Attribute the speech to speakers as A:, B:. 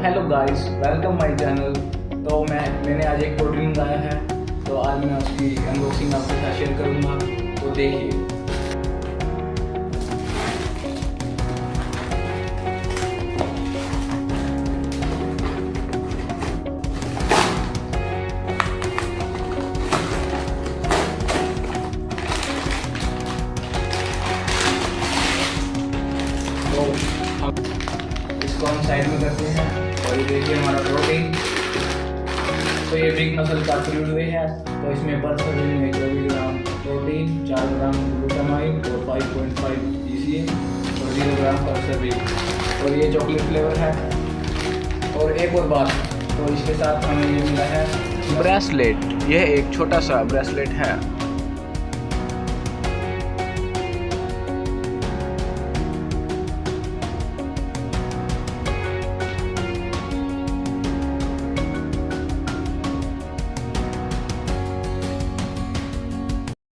A: Hello guys, welcome my channel. तो मैंने आज एक प्रोटीन मंगाया है, तो आज मैं उसकी अनबॉक्सिंग आपके साथ शेयर करूंगा, तो देखिए। तो इसको हम साइड में करते हैं और ये देखिए हमारा प्रोटीन। तो ये बिग मसल का क्रूड वे है, तो इसमें पर सर्विंग में 24 ग्राम प्रोटीन, 4 ग्राम ग्लूटामाइन और 5.5 GCA और 0 ग्राम पर सर्विंग। और ये चॉकलेट फ्लेवर है। और एक और बात, तो इसके साथ हमें ये मिला है ब्रेसलेट। यह एक छोटा सा ब्रेसलेट है।